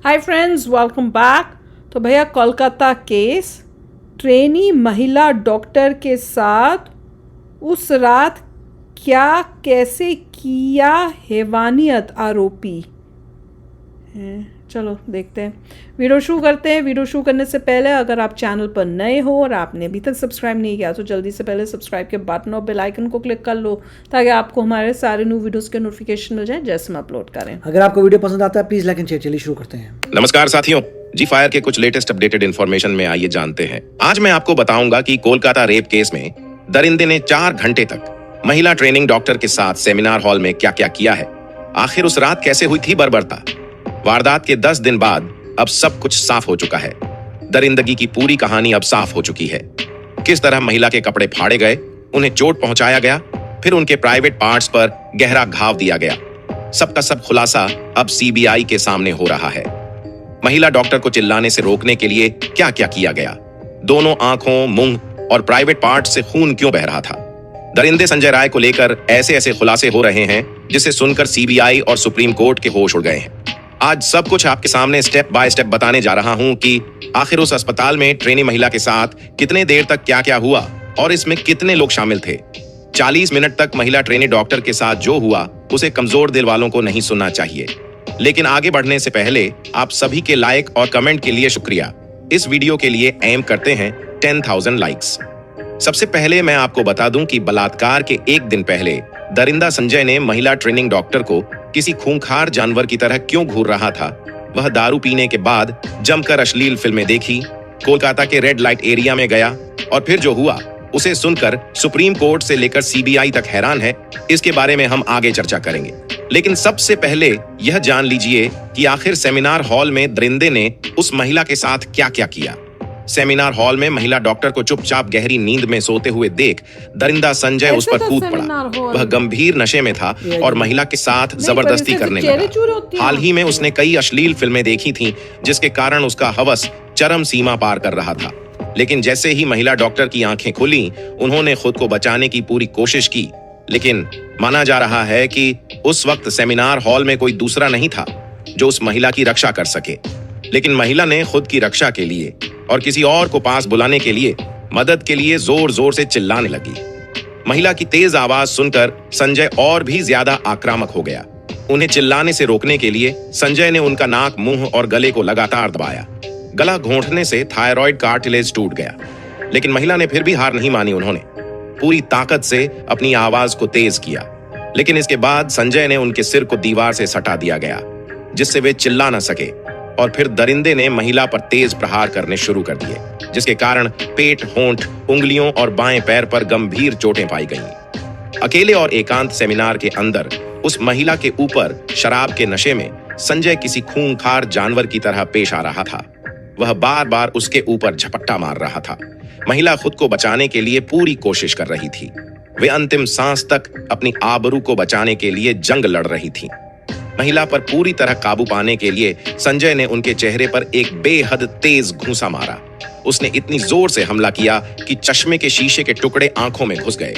Hi friends, welcome back. तो भैया, Kolkata case, trainee महिला डॉक्टर के साथ उस रात क्या कैसे किया हैवानियत आरोपी हैं। चलो देखते हैं, वीडियो शुरू करते हैं। वीडियो शुरू करने से पहले अगर आप चैनल पर नए हो और आपने अभी तक सब्सक्राइब नहीं किया तो जल्दी से पहले सब्सक्राइब के बटन और बेल आइकन को क्लिक कर लो ताकि आपको हमारे सारे न्यू वीडियोस के नोटिफिकेशन मिल जाए जैसे हम अपलोड करें। अगर आपको वीडियो पसंद आता है प्लीज लाइक एंड शेयर। चलिए शुरू करते हैं। नमस्कार साथियों, जी फायर के कुछ लेटेस्ट अपडेटेड इन्फॉर्मेशन में आइए जानते हैं। आज मैं आपको बताऊंगा कि कोलकाता रेप केस में दरिंदे ने 4 घंटे तक महिला ट्रेनिंग डॉक्टर के साथ सेमिनार हॉल में क्या क्या किया है। आखिर उस रात कैसे हुई थी बर्बरता। वारदात के 10 दिन बाद अब सब कुछ साफ हो चुका है। दरिंदगी की पूरी कहानी अब साफ हो चुकी है। किस तरह महिला के कपड़े फाड़े गए, उन्हें चोट पहुंचाया गया, फिर उनके प्राइवेट पार्ट्स पर गहरा घाव दिया गया। सबका सब खुलासा अब सीबीआई के सामने हो रहा है। महिला डॉक्टर को चिल्लाने से रोकने के लिए क्या क्या किया गया, दोनों आंखों, मुंह और प्राइवेट पार्ट से खून क्यों बह रहा था। दरिंदे संजय राय को लेकर ऐसे ऐसे खुलासे हो रहे हैं जिसे सुनकर सीबीआई और सुप्रीम कोर्ट के होश उड़ गए हैं। आज सब कुछ आपके सामने स्टेप बाय स्टेप बताने जा रहा हूं कि आखिर उस अस्पताल में ट्रेनी महिला के साथ कितने देर तक क्या क्या हुआ और इसमें कितने लोग शामिल थे। 40 मिनट तक महिला ट्रेनी डॉक्टर के साथ जो हुआ उसे कमजोर दिल वालों को नहीं सुनना चाहिए। लेकिन आगे बढ़ने से पहले आप सभी के लाइक और कमेंट के लिए शुक्रिया। इस वीडियो के लिए एम करते हैं 10,000 लाइक्स। सबसे पहले मैं आपको बता दूं कि बलात्कार के एक दिन पहले दरिंदा संजय ने महिला ट्रेनिंग डॉक्टर को किसी खूंखार जानवर की तरह क्यों घूर रहा था। वह दारू पीने के बाद जमकर अश्लील फिल्में देखी, कोलकाता के रेड लाइट एरिया में गया और फिर जो हुआ उसे सुनकर सुप्रीम कोर्ट से लेकर सीबीआई तक हैरान है। इसके बारे में हम आगे चर्चा करेंगे, लेकिन सबसे पहले यह जान लीजिए कि आखिर सेमिनार हॉल में दरिंदे ने उस महिला के साथ क्या क्या किया। सेमिनार हॉल में महिला डॉक्टर को चुपचाप गहरी नींद में सोते हुए देख दरिंदा संजय उस पर कूद पड़ा। वह गंभीर नशे में था और महिला के साथ जबरदस्ती करने लगा। हाल ही में उसने कई अश्लील फिल्में देखी थीं, जिसके कारण उसका हवस चरम सीमा पार कर रहा था। लेकिन जैसे ही महिला डॉक्टर की आंखें खुली, उन्होंने खुद को बचाने की पूरी कोशिश की। लेकिन माना जा रहा है कि उस वक्त सेमिनार हॉल में कोई दूसरा नहीं था जो उस महिला की रक्षा कर सके। लेकिन महिला ने खुद की रक्षा के लिए और किसी और को पास बुलाने के लिए मदद के लिए जोर जोर से चिल्लाने लगी। महिला की तेज आवाज सुनकर संजय और भी ज्यादा आक्रामक हो गया। उन्हें चिल्लाने से रोकने के लिए संजय ने उनका नाक, मुंह और गले को लगातार दबाया। गला घोंटने से थायराइड कार्टिलेज टूट गया, लेकिन महिला ने फिर भी हार नहीं मानी। उन्होंने पूरी ताकत से अपनी आवाज को तेज किया, लेकिन इसके बाद संजय ने उनके सिर को दीवार से सटा दिया गया जिससे वे चिल्ला न सके। और फिर दरिंदे ने महिला पर तेज प्रहार करने शुरू कर दिए, जिसके कारण पेट, होंठ, उंगलियों और बाएं पैर पर गंभीर चोटें पाई गईं। अकेले और एकांत सेमिनार के अंदर उस महिला के ऊपर शराब के नशे में संजय किसी खूंखार जानवर की तरह पेश आ रहा था। वह बार बार उसके ऊपर झपट्टा मार रहा था। महिला खुद को बचाने के लिए पूरी कोशिश कर रही थी। वे अंतिम सांस तक अपनी आबरू को बचाने के लिए जंग लड़ रही थी। महिला पर पूरी तरह काबू पाने के लिए संजय ने उनके चेहरे पर एक बेहद तेज घूंसा मारा। उसने इतनी जोर से हमला किया कि चश्मे के शीशे के टुकड़े आंखों में घुस गए।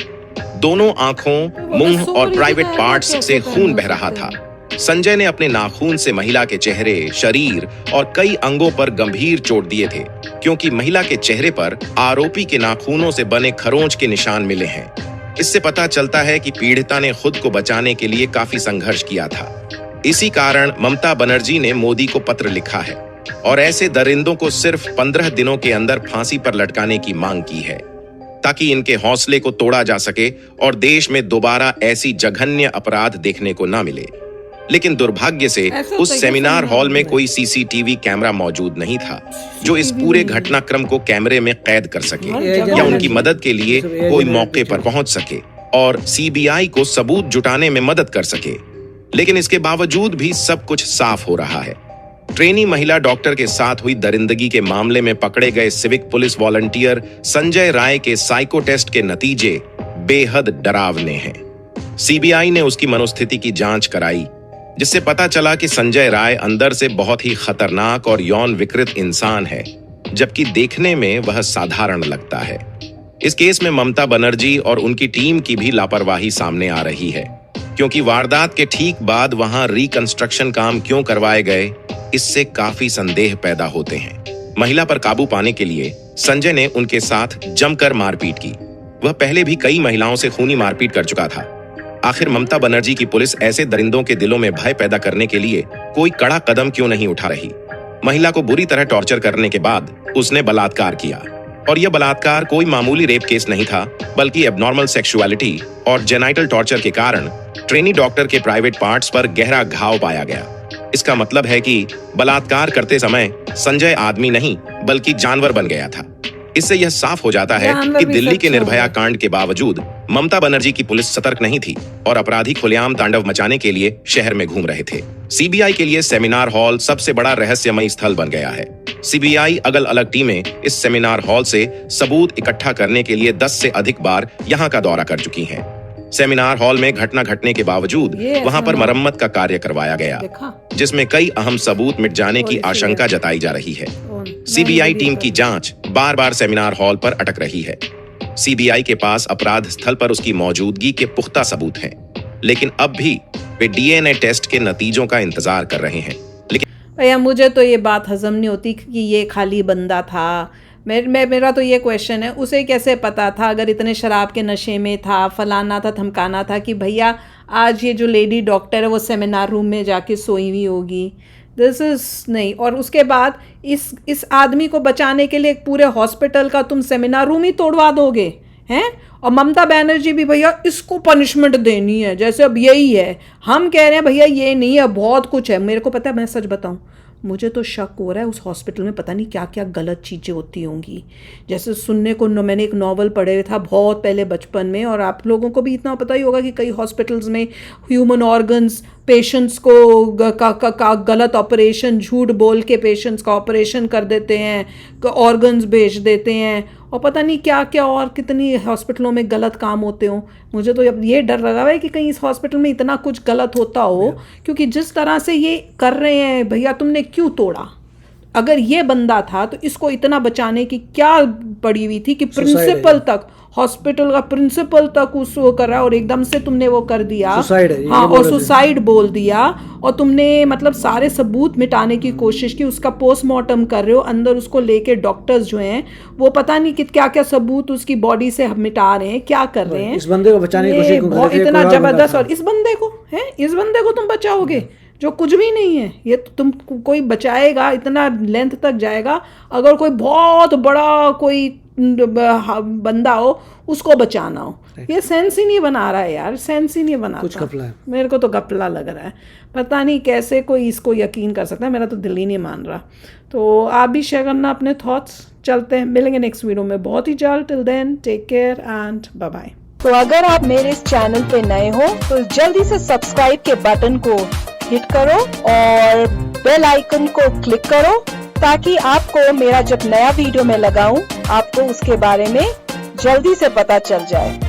दोनों आंखों, मुंह और प्राइवेट पार्ट्स से खून बह रहा था। संजय ने अपने नाखून से महिला के चेहरे, शरीर और कई अंगों पर गंभीर चोट दिए थे, क्योंकि महिला के चेहरे पर आरोपी के नाखूनों से बने खरोंच के निशान मिले हैं। इससे पता चलता है कि पीड़िता ने खुद को बचाने के लिए काफी संघर्ष किया था। इसी कारण ममता बनर्जी ने मोदी को पत्र लिखा है और ऐसे दरिंदों को सिर्फ 15 दिनों के अंदर फांसी पर लटकाने की मांग की है, ताकि इनके हौसले को तोड़ा जा सके और देश में दोबारा ऐसी जघन्य अपराध देखने को ना मिले। लेकिन दुर्भाग्य से उस सेमिनार हॉल में कोई सीसीटीवी कैमरा मौजूद नहीं था जो इस पूरे घटनाक्रम को कैमरे में कैद कर सके या उनकी मदद के लिए कोई मौके पर पहुंच सके और सीबीआई को सबूत जुटाने में मदद कर सके। लेकिन इसके बावजूद भी सब कुछ साफ हो रहा है। ट्रेनी महिला डॉक्टर के साथ हुई दरिंदगी के मामले में पकड़े गए civic police volunteer Sanjay Rai के साइको टेस्ट के नतीजे बेहद डरावने हैं। सीबीआई ने उसकी मनोस्थिति की जांच कराई, जिससे पता चला कि संजय राय अंदर से बहुत ही खतरनाक और यौन विकृत इंसान है, जबकि देखने में वह साधारण लगता है। इस केस में ममता बनर्जी और उनकी टीम की भी लापरवाही सामने आ रही है, क्योंकि वारदात के ठीक बाद वहां रिकंस्ट्रक्शन काम क्यों करवाए गए इससे काफी संदेह पैदा होते हैं। महिला पर काबू पाने के लिए संजय ने उनके साथ जमकर मारपीट की। वह पहले भी कई महिलाओं से खूनी मारपीट कर चुका था। आखिर ममता बनर्जी की पुलिस ऐसे दरिंदों के दिलों में भय पैदा करने के लिए कोई कड़ा कदम क्यों नहीं उठा रही? महिला को बुरी तरह टॉर्चर करने के बाद उसने बलात्कार किया, और यह बलात्कार कोई मामूली रेप केस नहीं था, बल्कि एबनॉर्मल सेक्सुअलिटी और जेनाइटल टॉर्चर के कारण ट्रेनी डॉक्टर के प्राइवेट पार्ट्स पर गहरा घाव पाया गया। इसका मतलब है कि बलात्कार करते समय संजय आदमी नहीं बल्कि जानवर बन गया था। इससे यह साफ हो जाता है कि दिल्ली के निर्भया कांड के बावजूद ममता बनर्जी की पुलिस सतर्क नहीं थी और अपराधी खुलेआम तांडव मचाने के लिए शहर में घूम रहे थे। सीबीआई के लिए सेमिनार हॉल सबसे बड़ा रहस्यमयी स्थल बन गया है। सीबीआई अलग अलग टीमें इस सेमिनार हॉल से सबूत इकट्ठा करने के लिए 10 से अधिक बार यहाँ का दौरा कर चुकी हैं। सेमिनार हॉल में घटना घटने के बावजूद वहां पर मरम्मत का कार्य करवाया गया, जिसमें कई अहम सबूत मिट जाने की आशंका जताई जा रही है। सीबीआई टीम की जांच बार बार सेमिनार हॉल पर अटक रही है। सीबीआई के पास अपराध स्थल पर उसकी मौजूदगी के पुख्ता सबूत हैं, लेकिन अब भी वे डीएनए टेस्ट के नतीजों का इंतजार कर रहे हैं। भैया मुझे तो ये बात हजम नहीं होती कि ये खाली बंदा था। मेरा तो ये क्वेश्चन है, उसे कैसे पता था अगर इतने शराब के नशे में था, फलाना था, धमकाना था कि भैया आज ये जो लेडी डॉक्टर है वो सेमिनार रूम में जाके सोई हुई होगी। दिस इज नहीं। और उसके बाद इस आदमी को बचाने के लिए पूरे हॉस्पिटल का तुम सेमिनार रूम ही तोड़वा दोगे हैं? और ममता बनर्जी भी भैया इसको पनिशमेंट देनी है, जैसे अब यही है। हम कह रहे हैं भैया ये नहीं है, बहुत कुछ है। मेरे को पता है, मैं सच बताऊं, मुझे तो शक हो रहा है उस हॉस्पिटल में पता नहीं क्या क्या गलत चीज़ें होती होंगी। जैसे सुनने को मैंने एक नॉवल पढ़े था बहुत पहले बचपन में, और आप लोगों को भी इतना पता ही होगा कि कई हॉस्पिटल्स में ह्यूमन ऑर्गन्स पेशेंट्स को का गलत ऑपरेशन, झूठ बोल के पेशेंट्स का ऑपरेशन कर देते हैं, ऑर्गन्स बेच देते हैं, और पता नहीं क्या क्या और कितनी हॉस्पिटलों में गलत काम होते हों। मुझे तो अब ये डर लगा हुआ है कि कहीं इस हॉस्पिटल में इतना कुछ गलत होता हो, क्योंकि जिस तरह से ये कर रहे हैं, भैया तुमने क्यों तोड़ा? अगर ये बंदा था तो इसको इतना बचाने की क्या पड़ी हुई थी कि प्रिंसिपल तक, हॉस्पिटल का प्रिंसिपल तक उसको कर रहा है, और एकदम से तुमने वो कर दिया। हाँ, और सुसाइड बोल दिया, और तुमने मतलब सारे सबूत मिटाने की कोशिश की। उसका पोस्टमार्टम कर रहे हो, अंदर उसको लेके डॉक्टर्स जो हैं वो पता नहीं कि क्या क्या सबूत उसकी बॉडी से मिटा रहे हैं, क्या कर रहे हैं। इस बंदे को बचाने की कोशिश बहुत इतना जबरदस्त। और इस बंदे को तुम बचाओगे जो कुछ भी नहीं है। ये तो तुम कोई बचाएगा, इतना लेंथ तक जाएगा अगर कोई बहुत बड़ा कोई बंदा हो उसको बचाना हो। ये सेंस ही नहीं बना रहा है यार, सेंस ही नहीं बना। कुछ घपला है। मेरे को तो घपला लग रहा है, पता नहीं कैसे कोई इसको यकीन कर सकता है। मेरा तो दिल ही नहीं मान रहा। तो आप भी शेयर करना अपने थॉट्स। चलते हैं, मिलेंगे नेक्स्ट वीडियो में बहुत ही जल्द। Till then take care and bye bye. तो अगर आप मेरे इस चैनल पे नए हो तो जल्दी से सब्सक्राइब के बटन को हिट करो और बेल आइकन को क्लिक करो, ताकि आपको मेरा जब नया वीडियो मैं लगाऊं आपको उसके बारे में जल्दी से पता चल जाए।